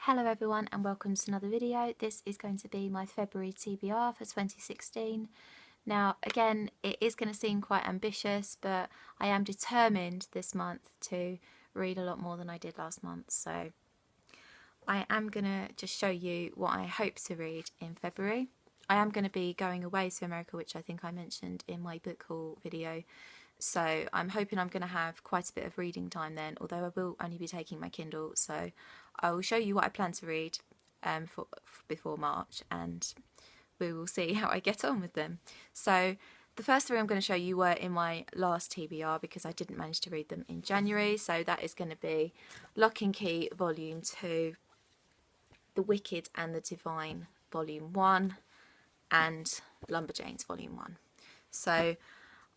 Hello everyone and welcome to another video. This is going to be my February TBR for 2016. Now again, it is going to seem quite ambitious, but I am determined this month to read a lot more than I did last month. So I am going to just show you what I hope to read in February. I am going to be going away to America, which I think I mentioned in my book haul video. So I'm hoping I'm going to have quite a bit of reading time then, although I will only be taking my Kindle. So I will show you what I plan to read before March, and we will see how I get on with them. So the first three I'm going to show you were in my last TBR because I didn't manage to read them in January. So that is going to be Lock and Key Volume 2, The Wicked and the Divine Volume 1, and Lumberjanes Volume 1. So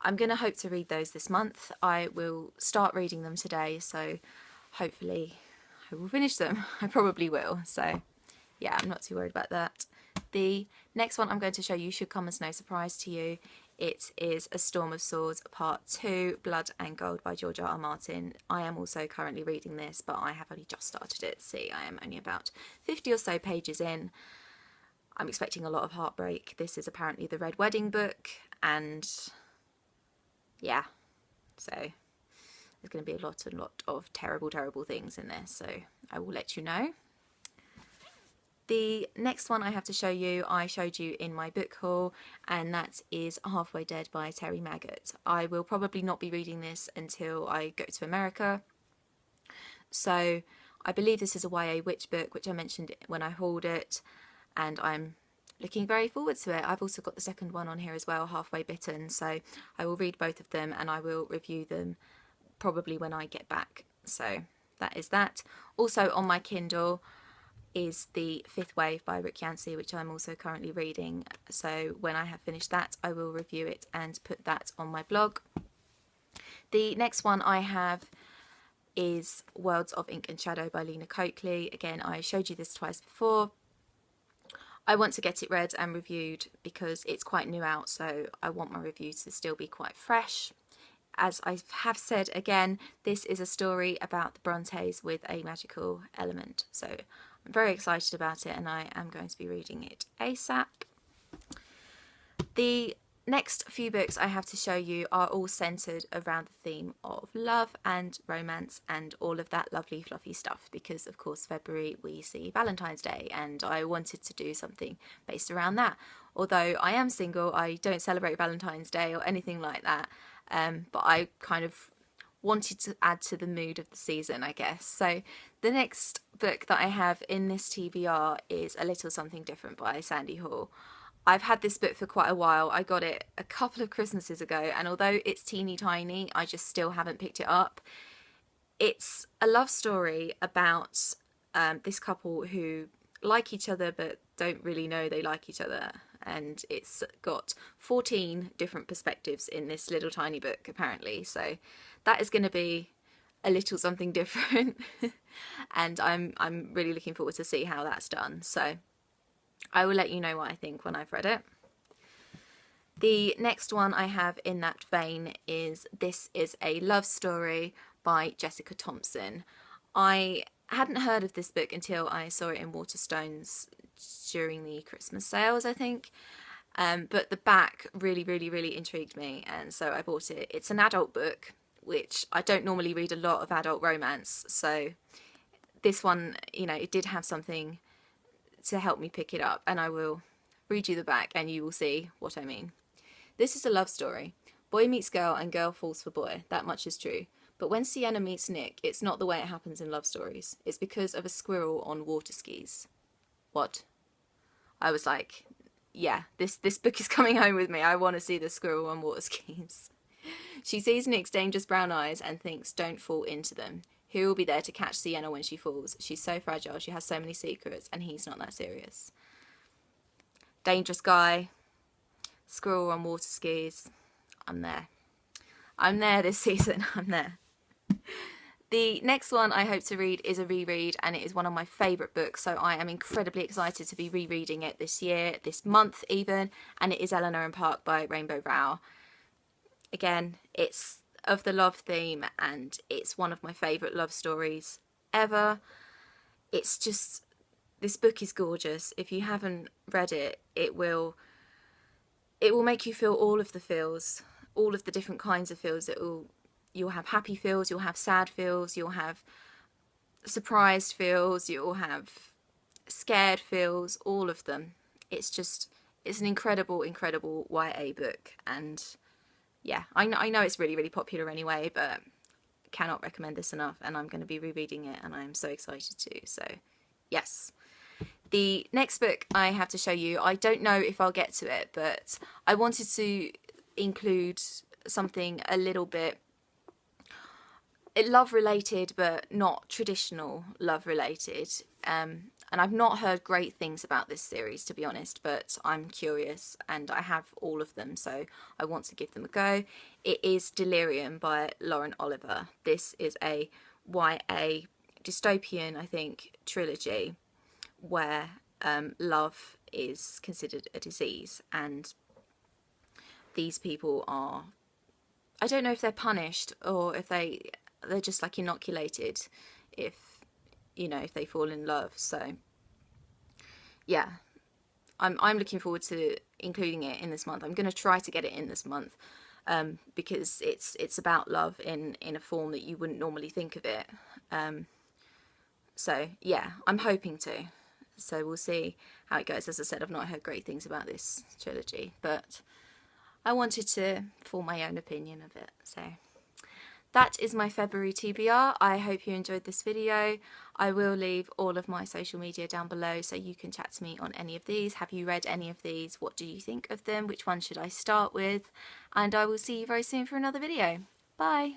I'm going to hope to read those this month. I will start reading them today, so hopefully I will finish them. I probably will, so yeah, I'm not too worried about that. The next one I'm going to show you should come as no surprise to you. It is A Storm of Swords Part 2, Blood and Gold by George R.R. Martin. I am also currently reading this, but I have only just started it. See, I am only about 50 or so pages in. I'm expecting a lot of heartbreak. This is apparently the Red Wedding book, and yeah, so there's going to be a lot of terrible things in this, so I will let you know. The next one I have to show you, I showed you in my book haul, and that is Halfway Dead by Terry Maggot. I will probably not be reading this until I go to America. So I believe this is a YA witch book, which I mentioned when I hauled it, and I'm looking very forward to it. I've also got the second one on here as well, Halfway Bitten, so I will read both of them and I will review them probably when I get back. So that is that. Also on my Kindle is The Fifth Wave by Rick Yancey, which I'm also currently reading. So when I have finished that, I will review it and put that on my blog. The next one I have is Worlds of Ink and Shadow by Lena Coakley. Again, I showed you this twice before. I want to get it read and reviewed because it's quite new out, so I want my review to still be quite fresh. As I have said again, this is a story about the Brontes with a magical element, so I'm very excited about it and I am going to be reading it ASAP. The next few books I have to show you are all centred around the theme of love and romance and all of that lovely fluffy stuff, because of course February we see Valentine's Day and I wanted to do something based around that. Although I am single, I don't celebrate Valentine's Day or anything like that, but I kind of wanted to add to the mood of the season, I guess. So the next book that I have in this TBR is A Little Something Different by Sandy Hall. I've had this book for quite a while. I got it a couple of Christmases ago, and although it's teeny tiny, I just still haven't picked it up. It's a love story about this couple who like each other but don't really know they like each other, and it's got 14 different perspectives in this little tiny book apparently, so that is going to be a little something different and I'm really looking forward to see how that's done. So I will let you know what I think when I've read it. The next one I have in that vein is This Is a Love Story by Jessica Thompson. I hadn't heard of this book until I saw it in Waterstones during the Christmas sales, I think. But the back really intrigued me, and so I bought it. It's an adult book, which I don't normally read a lot of adult romance, so this one, you know, it did have something to help me pick it up, and I will read you the back and you will see what I mean. This is a love story. Boy meets girl and girl falls for boy, that much is true. But when Sienna meets Nick, it's not the way it happens in love stories. It's because of a squirrel on water skis. What? I was like, yeah, this book is coming home with me. I want to see the squirrel on water skis. She sees Nick's dangerous brown eyes and thinks, don't fall into them. Who will be there to catch Sienna when she falls? She's so fragile, she has so many secrets, and he's not that serious. Dangerous guy, squirrel on water skis. I'm there. I'm there this season. I'm there. The next one I hope to read is a reread, and it is one of my favourite books, so I am incredibly excited to be rereading it this year, this month even, and it is Eleanor Park by Rainbow Rowell. Again, it's of the love theme and it's one of my favourite love stories ever. It's just this book is gorgeous. If you haven't read it, it will make you feel all of the feels, all of the different kinds of feels. You'll have happy feels, you'll have sad feels, you'll have surprised feels, you'll have scared feels, all of them. It's an incredible YA book, and yeah, I know it's really popular anyway, but cannot recommend this enough, and I'm going to be rereading it, and I'm so excited to. So yes. The next book I have to show you, I don't know if I'll get to it, but I wanted to include something a little bit love related, but not traditional love related. And I've not heard great things about this series, to be honest, but I'm curious and I have all of them, so I want to give them a go. It is Delirium by Lauren Oliver. This is a YA dystopian, I think, trilogy where love is considered a disease, and these people are, I don't know if they're punished or if they're just like inoculated if, you know, if they fall in love. So yeah, I'm looking forward to including it in this month. I'm going to try to get it in this month, because it's about love in a form that you wouldn't normally think of it. So yeah, I'm hoping to. So we'll see how it goes. As I said, I've not heard great things about this trilogy, but I wanted to form my own opinion of it. So that is my February TBR. I hope you enjoyed this video. I will leave all of my social media down below so you can chat to me on any of these. Have you read any of these? What do you think of them? Which one should I start with? And I will see you very soon for another video. Bye.